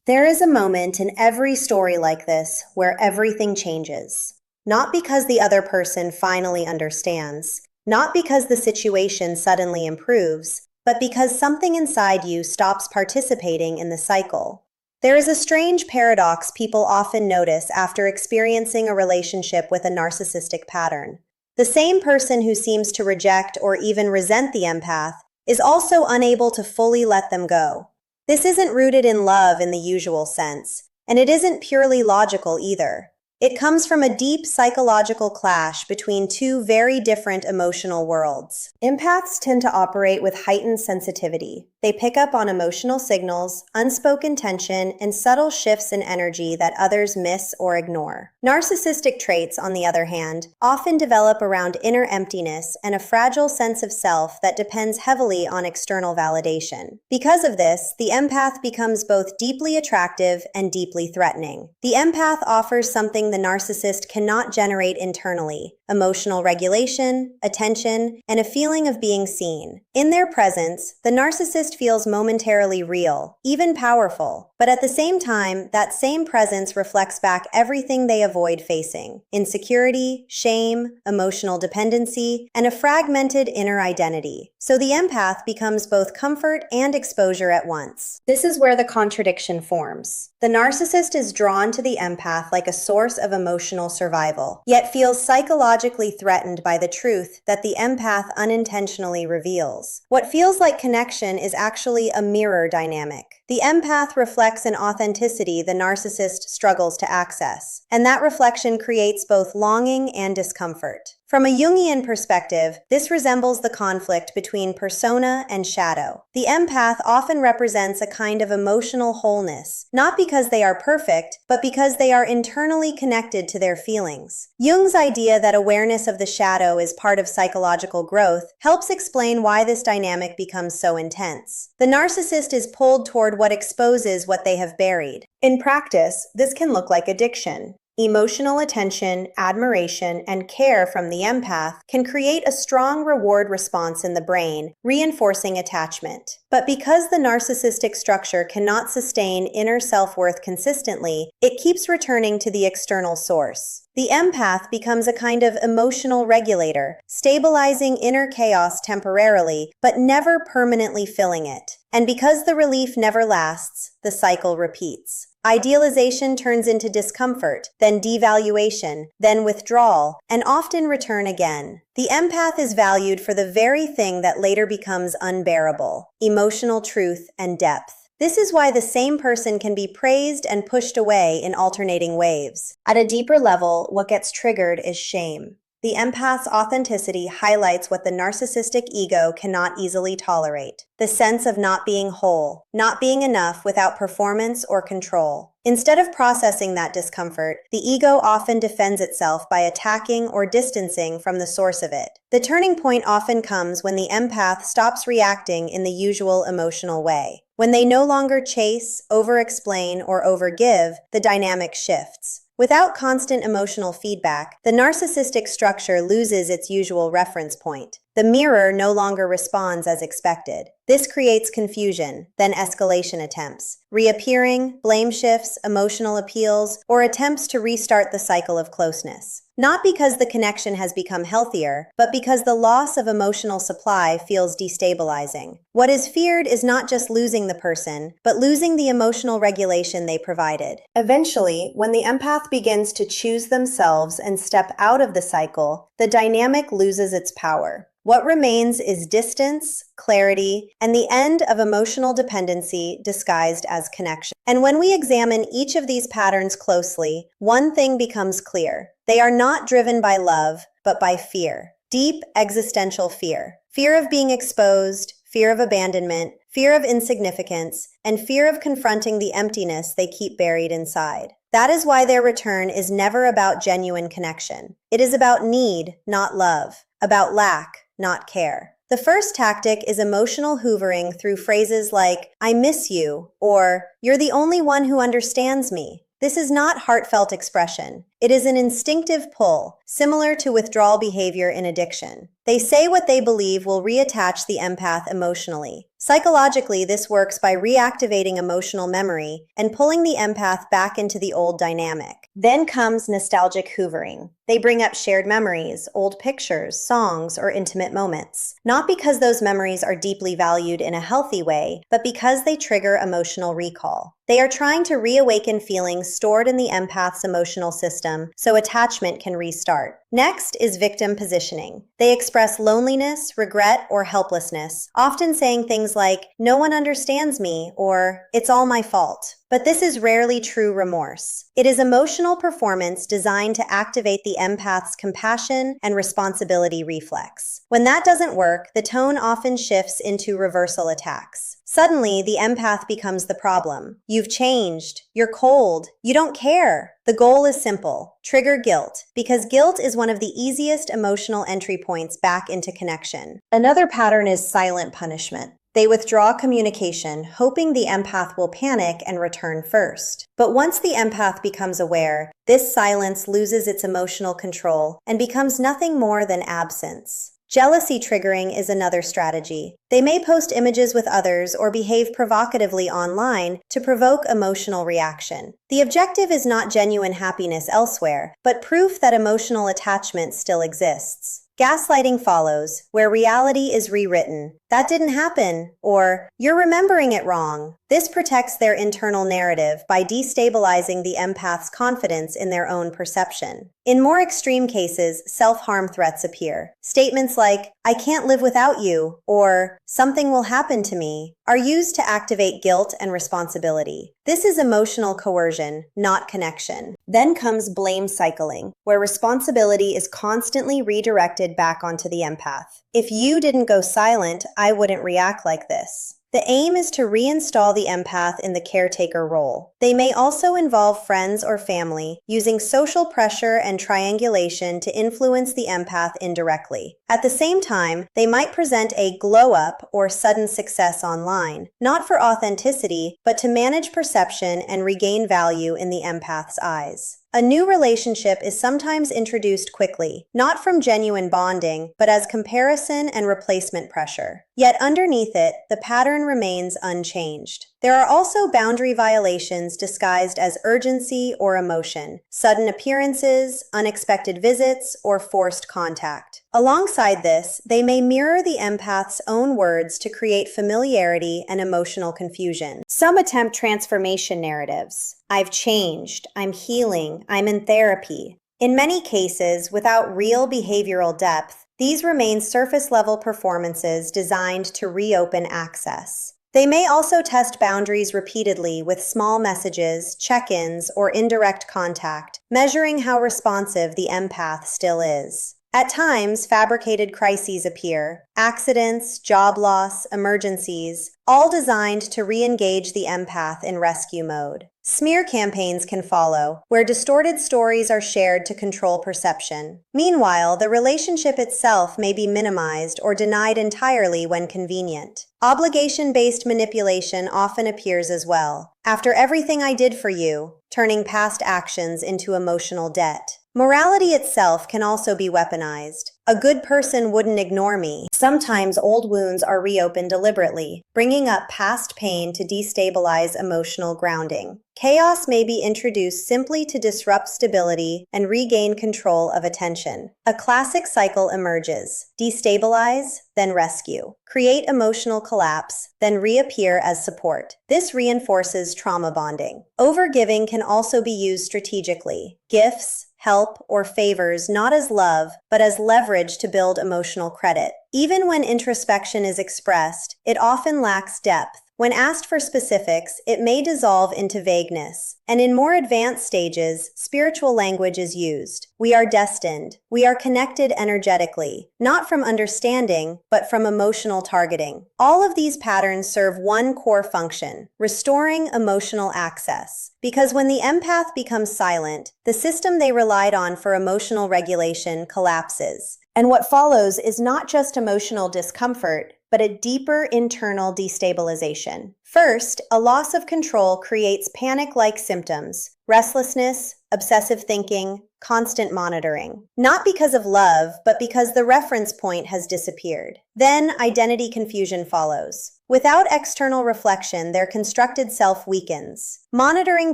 There is a moment in every story like this where everything changes. Not because the other person finally understands, not because the situation suddenly improves, but because something inside you stops participating in the cycle. There is a strange paradox people often notice after experiencing a relationship with a narcissistic pattern. The same person who seems to reject or even resent the empath is also unable to fully let them go. This isn't rooted in love in the usual sense, and it isn't purely logical either. It comes from a deep psychological clash between two very different emotional worlds. Empaths tend to operate with heightened sensitivity. They pick up on emotional signals, unspoken tension, and subtle shifts in energy that others miss or ignore. Narcissistic traits, on the other hand, often develop around inner emptiness and a fragile sense of self that depends heavily on external validation. Because of this, the empath becomes both deeply attractive and deeply threatening. The empath offers something the narcissist cannot generate internally: emotional regulation, attention, and a feeling of being seen. In their presence, the narcissist feels momentarily real, even powerful, but at the same time, that same presence reflects back everything they avoid facing: insecurity, shame, emotional dependency, and a fragmented inner identity. So the empath becomes both comfort and exposure at once. This is where the contradiction forms. The narcissist is drawn to the empath like a source of emotional survival, yet feels psychologically threatened by the truth that the empath unintentionally reveals. What feels like connection is actually a mirror dynamic. The empath reflects an authenticity the narcissist struggles to access, and that reflection creates both longing and discomfort. From a Jungian perspective, this resembles the conflict between persona and shadow. The empath often represents a kind of emotional wholeness, not because they are perfect, but because they are internally connected to their feelings. Jung's idea that awareness of the shadow is part of psychological growth helps explain why this dynamic becomes so intense. The narcissist is pulled toward what exposes what they have buried. In practice, this can look like addiction. Emotional attention, admiration, and care from the empath can create a strong reward response in the brain, reinforcing attachment. But because the narcissistic structure cannot sustain inner self-worth consistently, it keeps returning to the external source. The empath becomes a kind of emotional regulator, stabilizing inner chaos temporarily, but never permanently filling it. And because the relief never lasts, the cycle repeats. Idealization turns into discomfort, then devaluation, then withdrawal, and often return again. The empath is valued for the very thing that later becomes unbearable: emotional truth and depth. This is why the same person can be praised and pushed away in alternating waves. At a deeper level, what gets triggered is shame. The empath's authenticity highlights what the narcissistic ego cannot easily tolerate: the sense of not being whole, not being enough without performance or control. Instead of processing that discomfort, the ego often defends itself by attacking or distancing from the source of it. The turning point often comes when the empath stops reacting in the usual emotional way. When they no longer chase, over-explain, or overgive, the dynamic shifts. Without constant emotional feedback, the narcissistic structure loses its usual reference point. The mirror no longer responds as expected. This creates confusion, then escalation attempts, reappearing, blame shifts, emotional appeals, or attempts to restart the cycle of closeness. Not because the connection has become healthier, but because the loss of emotional supply feels destabilizing. What is feared is not just losing the person, but losing the emotional regulation they provided. Eventually, when the empath begins to choose themselves and step out of the cycle, the dynamic loses its power. What remains is distance, clarity, and the end of emotional dependency disguised as connection. And when we examine each of these patterns closely, one thing becomes clear: they are not driven by love, but by fear. Deep existential fear. Fear of being exposed, fear of abandonment, fear of insignificance, and fear of confronting the emptiness they keep buried inside. That is why their return is never about genuine connection. It is about need, not love; about lack, not care. The first tactic is emotional hoovering through phrases like, "I miss you," or "You're the only one who understands me." This is not heartfelt expression. It is an instinctive pull, similar to withdrawal behavior in addiction. They say what they believe will reattach the empath emotionally. Psychologically, this works by reactivating emotional memory and pulling the empath back into the old dynamic. Then comes nostalgic hoovering. They bring up shared memories, old pictures, songs, or intimate moments. Not because those memories are deeply valued in a healthy way, but because they trigger emotional recall. They are trying to reawaken feelings stored in the empath's emotional system so attachment can restart. Next is victim positioning. They express loneliness, regret, or helplessness, often saying things like, "No one understands me," or "It's all my fault." But this is rarely true remorse. It is emotional performance designed to activate the empath's compassion and responsibility reflex. When that doesn't work, the tone often shifts into reversal attacks. Suddenly, the empath becomes the problem. You've changed. You're cold. You don't care. The goal is simple. Trigger guilt, because guilt is one of the easiest emotional entry points back into connection. Another pattern is silent punishment. They withdraw communication, hoping the empath will panic and return first. But once the empath becomes aware, this silence loses its emotional control and becomes nothing more than absence. Jealousy triggering is another strategy. They may post images with others or behave provocatively online to provoke emotional reaction. The objective is not genuine happiness elsewhere, but proof that emotional attachment still exists. Gaslighting follows, where reality is rewritten. "That didn't happen," or "You're remembering it wrong." This protects their internal narrative by destabilizing the empath's confidence in their own perception. In more extreme cases, self-harm threats appear. Statements like, "I can't live without you," or "Something will happen to me," are used to activate guilt and responsibility. This is emotional coercion, not connection. Then comes blame cycling, where responsibility is constantly redirected back onto the empath. "If you didn't go silent, I wouldn't react like this." The aim is to reinstall the empath in the caretaker role. They may also involve friends or family, using social pressure and triangulation to influence the empath indirectly. At the same time, they might present a glow-up or sudden success online, not for authenticity, but to manage perception and regain value in the empath's eyes. A new relationship is sometimes introduced quickly, not from genuine bonding, but as comparison and replacement pressure. Yet underneath it, the pattern remains unchanged. There are also boundary violations disguised as urgency or emotion, sudden appearances, unexpected visits, or forced contact. Alongside this, they may mirror the empath's own words to create familiarity and emotional confusion. Some attempt transformation narratives. "I've changed, I'm healing, I'm in therapy." In many cases, without real behavioral depth, these remain surface-level performances designed to reopen access. They may also test boundaries repeatedly with small messages, check-ins, or indirect contact, measuring how responsive the empath still is. At times, fabricated crises appear, accidents, job loss, emergencies, all designed to re-engage the empath in rescue mode. Smear campaigns can follow, where distorted stories are shared to control perception. Meanwhile, the relationship itself may be minimized or denied entirely when convenient. Obligation-based manipulation often appears as well. "After everything I did for you," turning past actions into emotional debt. Morality itself can also be weaponized. "A good person wouldn't ignore me." Sometimes old wounds are reopened deliberately, bringing up past pain to destabilize emotional grounding. Chaos may be introduced simply to disrupt stability and regain control of attention. A classic cycle emerges: destabilize, then rescue. Create emotional collapse, then reappear as support. This reinforces trauma bonding. Overgiving can also be used strategically. Gifts, help, or favors not as love, but as leverage to build emotional credit. Even when introspection is expressed, it often lacks depth. When asked for specifics, it may dissolve into vagueness. And in more advanced stages, spiritual language is used. "We are destined. We are connected energetically," not from understanding, but from emotional targeting. All of these patterns serve one core function: restoring emotional access. Because when the empath becomes silent, the system they relied on for emotional regulation collapses. And what follows is not just emotional discomfort, but a deeper internal destabilization. First, a loss of control creates panic-like symptoms: restlessness, obsessive thinking, constant monitoring. Not because of love, but because the reference point has disappeared. Then identity confusion follows. Without external reflection, their constructed self weakens. Monitoring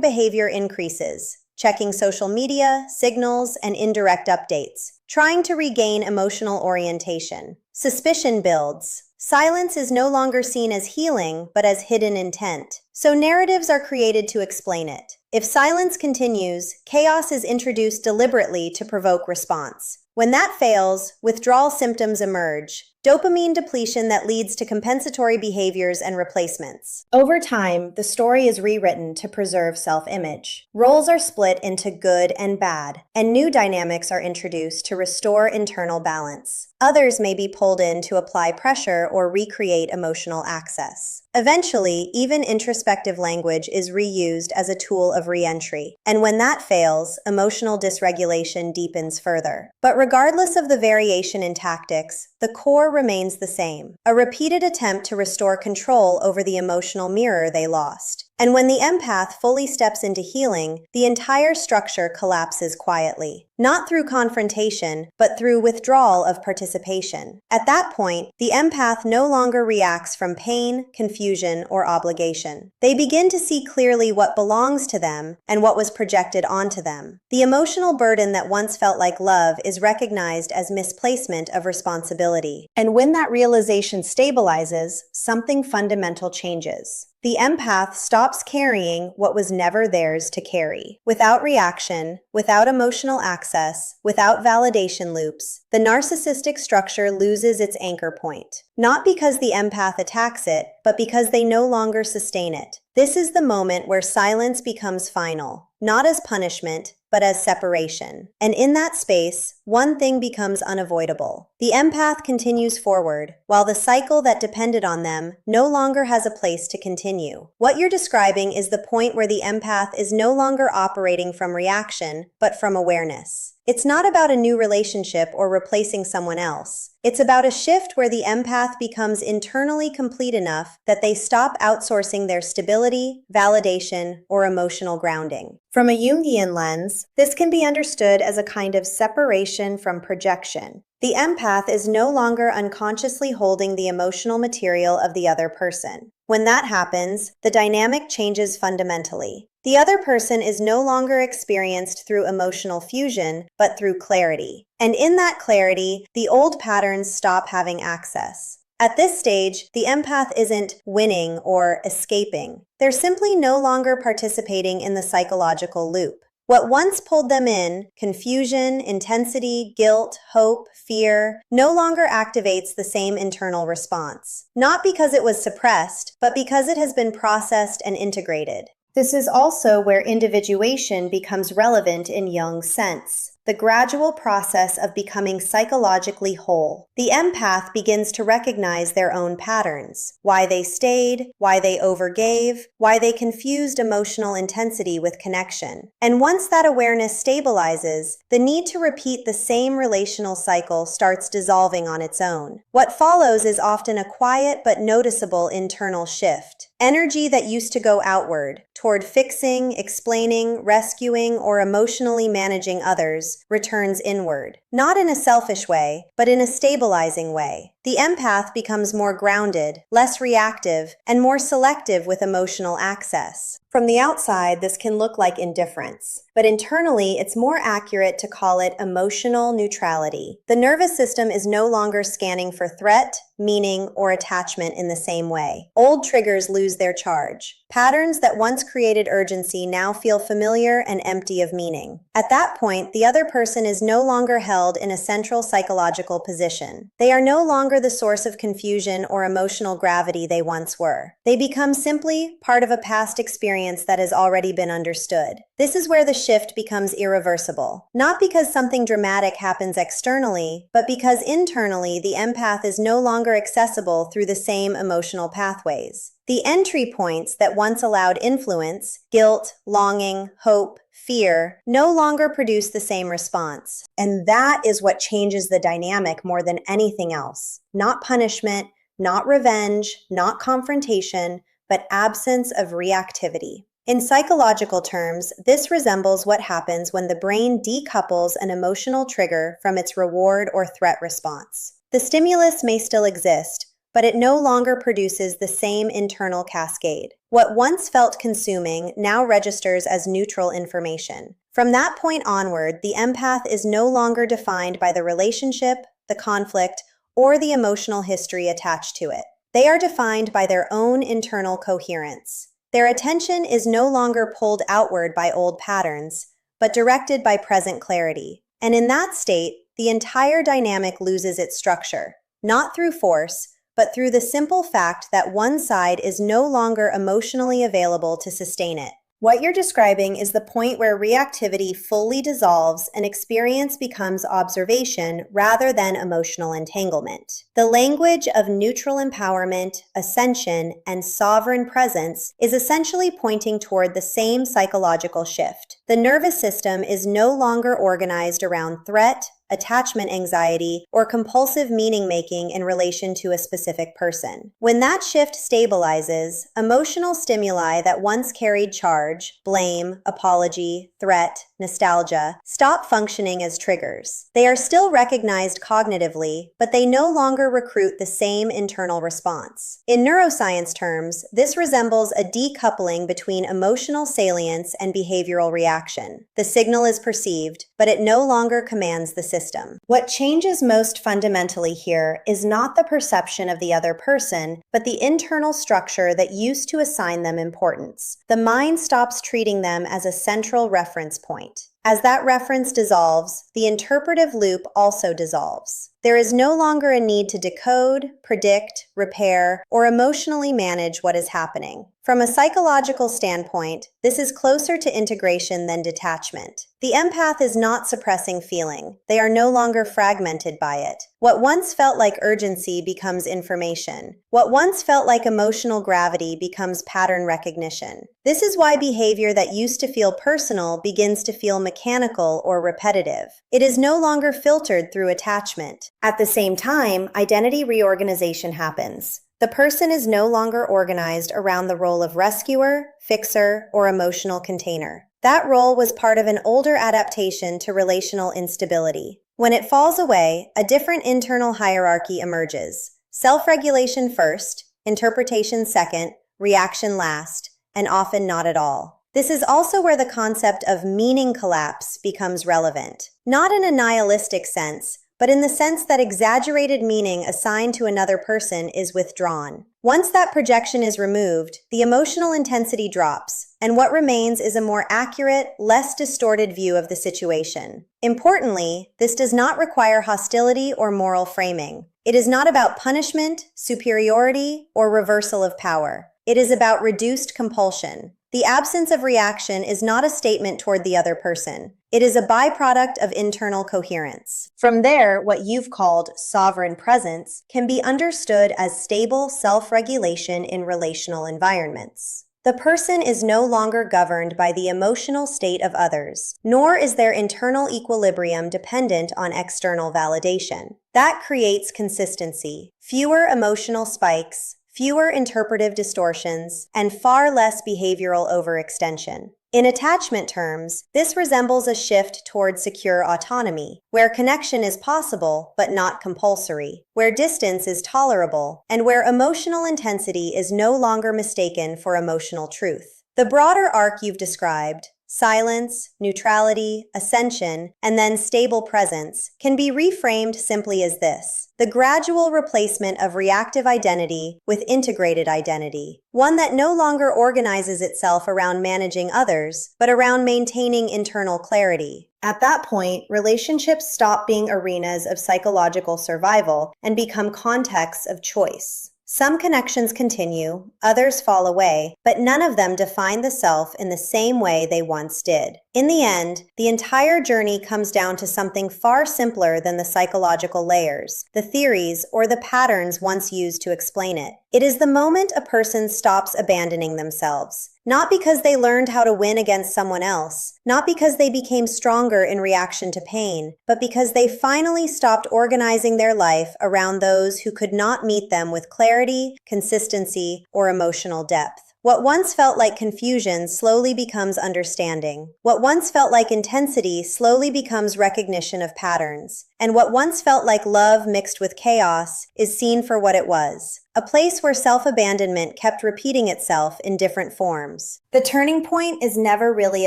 behavior increases, checking social media, signals, and indirect updates, trying to regain emotional orientation. Suspicion builds. Silence is no longer seen as healing, but as hidden intent. So narratives are created to explain it. If silence continues, chaos is introduced deliberately to provoke response. When that fails, withdrawal symptoms emerge. Dopamine depletion that leads to compensatory behaviors and replacements. Over time, the story is rewritten to preserve self-image. Roles are split into good and bad, and new dynamics are introduced to restore internal balance. Others may be pulled in to apply pressure or recreate emotional access. Eventually, even introspective language is reused as a tool of re-entry, and when that fails, emotional dysregulation deepens further. But regardless of the variation in tactics, the core remains the same, a repeated attempt to restore control over the emotional mirror they lost. And when the empath fully steps into healing, the entire structure collapses quietly. Not through confrontation, but through withdrawal of participation. At that point, the empath no longer reacts from pain, confusion, or obligation. They begin to see clearly what belongs to them and what was projected onto them. The emotional burden that once felt like love is recognized as misplacement of responsibility. And when that realization stabilizes, something fundamental changes. The empath stops carrying what was never theirs to carry. Without reaction, without emotional access, without validation loops, the narcissistic structure loses its anchor point. Not because the empath attacks it, but because they no longer sustain it. This is the moment where silence becomes final, not as punishment, but as separation. And in that space, one thing becomes unavoidable. The empath continues forward, while the cycle that depended on them no longer has a place to continue. What you're describing is the point where the empath is no longer operating from reaction, but from awareness. It's not about a new relationship or replacing someone else. It's about a shift where the empath becomes internally complete enough that they stop outsourcing their stability, validation, or emotional grounding. From a Jungian lens, this can be understood as a kind of separation from projection. The empath is no longer unconsciously holding the emotional material of the other person. When that happens, the dynamic changes fundamentally. The other person is no longer experienced through emotional fusion, but through clarity. And in that clarity, the old patterns stop having access. At this stage, the empath isn't winning or escaping. They're simply no longer participating in the psychological loop. What once pulled them in, confusion, intensity, guilt, hope, fear, no longer activates the same internal response. Not because it was suppressed, but because it has been processed and integrated. This is also where individuation becomes relevant in Jung's sense. The gradual process of becoming psychologically whole. The empath begins to recognize their own patterns, why they stayed, why they overgave, why they confused emotional intensity with connection. And once that awareness stabilizes, the need to repeat the same relational cycle starts dissolving on its own. What follows is often a quiet but noticeable internal shift. Energy that used to go outward, toward fixing, explaining, rescuing, or emotionally managing others, returns inward. Not in a selfish way, but in a stabilizing way. The empath becomes more grounded, less reactive, and more selective with emotional access. From the outside, this can look like indifference, but internally, it's more accurate to call it emotional neutrality. The nervous system is no longer scanning for threat, meaning, or attachment in the same way. Old triggers lose their charge. Patterns that once created urgency now feel familiar and empty of meaning. At that point, the other person is no longer held in a central psychological position. They are no longer the source of confusion or emotional gravity they once were. They become simply part of a past experience that has already been understood. This is where the shift becomes irreversible. Not because something dramatic happens externally, but because internally the empath is no longer accessible through the same emotional pathways. The entry points that once allowed influence, guilt, longing, hope, fear, no longer produce the same response. And that is what changes the dynamic more than anything else. Not punishment, not revenge, not confrontation, but absence of reactivity. In psychological terms, this resembles what happens when the brain decouples an emotional trigger from its reward or threat response. The stimulus may still exist, but it no longer produces the same internal cascade. What once felt consuming now registers as neutral information. From that point onward, the empath is no longer defined by the relationship, the conflict, or the emotional history attached to it. They are defined by their own internal coherence. Their attention is no longer pulled outward by old patterns, but directed by present clarity. And in that state, the entire dynamic loses its structure, not through force, but through the simple fact that one side is no longer emotionally available to sustain it. What you're describing is the point where reactivity fully dissolves and experience becomes observation rather than emotional entanglement. The language of neutral empowerment, ascension, and sovereign presence is essentially pointing toward the same psychological shift. The nervous system is no longer organized around threat, attachment anxiety, or compulsive meaning-making in relation to a specific person. When that shift stabilizes, emotional stimuli that once carried charge, blame, apology, threat, nostalgia, stop functioning as triggers. They are still recognized cognitively, but they no longer recruit the same internal response. In neuroscience terms, this resembles a decoupling between emotional salience and behavioral reaction. The signal is perceived, but it no longer commands the system. What changes most fundamentally here is not the perception of the other person, but the internal structure that used to assign them importance. The mind stops treating them as a central reference point. As that reference dissolves, the interpretive loop also dissolves. There is no longer a need to decode, predict, repair, or emotionally manage what is happening. From a psychological standpoint, this is closer to integration than detachment. The empath is not suppressing feeling. They are no longer fragmented by it. What once felt like urgency becomes information. What once felt like emotional gravity becomes pattern recognition. This is why behavior that used to feel personal begins to feel mechanical or repetitive. It is no longer filtered through attachment. At the same time, identity reorganization happens. The person is no longer organized around the role of rescuer, fixer, or emotional container. That role was part of an older adaptation to relational instability. When it falls away, a different internal hierarchy emerges. Self-regulation first, interpretation second, reaction last, and often not at all. This is also where the concept of meaning collapse becomes relevant. Not in a nihilistic sense, but in the sense that exaggerated meaning assigned to another person is withdrawn. Once that projection is removed, the emotional intensity drops, and what remains is a more accurate, less distorted view of the situation. Importantly, this does not require hostility or moral framing. It is not about punishment, superiority, or reversal of power. It is about reduced compulsion. The absence of reaction is not a statement toward the other person. It is a byproduct of internal coherence. From there, what you've called sovereign presence can be understood as stable self-regulation in relational environments. The person is no longer governed by the emotional state of others, nor is their internal equilibrium dependent on external validation. That creates consistency, fewer emotional spikes, fewer interpretive distortions, and far less behavioral overextension. In attachment terms, this resembles a shift toward secure autonomy, where connection is possible but not compulsory, where distance is tolerable, and where emotional intensity is no longer mistaken for emotional truth. The broader arc you've described, silence, neutrality, ascension, and then stable presence, can be reframed simply as this: the gradual replacement of reactive identity with integrated identity, one that no longer organizes itself around managing others, but around maintaining internal clarity. At that point, relationships stop being arenas of psychological survival and become contexts of choice. Some connections continue, others fall away, but none of them define the self in the same way they once did. In the end, the entire journey comes down to something far simpler than the psychological layers, the theories, or the patterns once used to explain it. It is the moment a person stops abandoning themselves. Not because they learned how to win against someone else, not because they became stronger in reaction to pain, but because they finally stopped organizing their life around those who could not meet them with clarity, consistency, or emotional depth. What once felt like confusion slowly becomes understanding. What once felt like intensity slowly becomes recognition of patterns. And what once felt like love mixed with chaos is seen for what it was, a place where self-abandonment kept repeating itself in different forms. The turning point is never really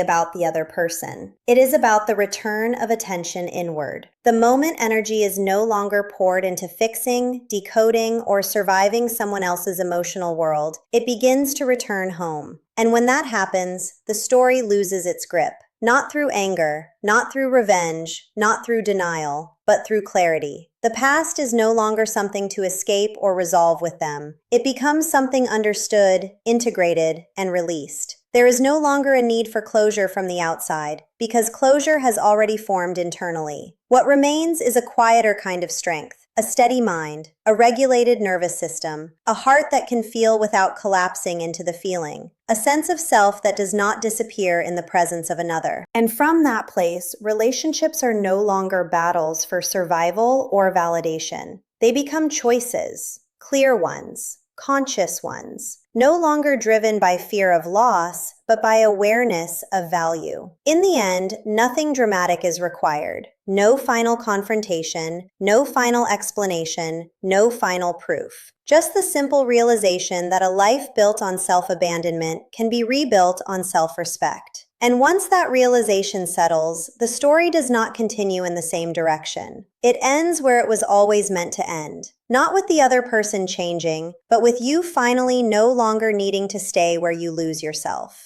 about the other person. It is about the return of attention inward. The moment energy is no longer poured into fixing, decoding, or surviving someone else's emotional world, it begins to return home. And when that happens, the story loses its grip. Not through anger, not through revenge, not through denial, but through clarity. The past is no longer something to escape or resolve with them. It becomes something understood, integrated, and released. There is no longer a need for closure from the outside, because closure has already formed internally. What remains is a quieter kind of strength, a steady mind, a regulated nervous system, a heart that can feel without collapsing into the feeling, a sense of self that does not disappear in the presence of another. And from that place, relationships are no longer battles for survival or validation. They become choices, clear ones, conscious ones, no longer driven by fear of loss, but by awareness of value. In the end, nothing dramatic is required. No final confrontation, no final explanation, no final proof. Just the simple realization that a life built on self-abandonment can be rebuilt on self-respect. And once that realization settles, the story does not continue in the same direction. It ends where it was always meant to end. Not with the other person changing, but with you finally no longer needing to stay where you lose yourself.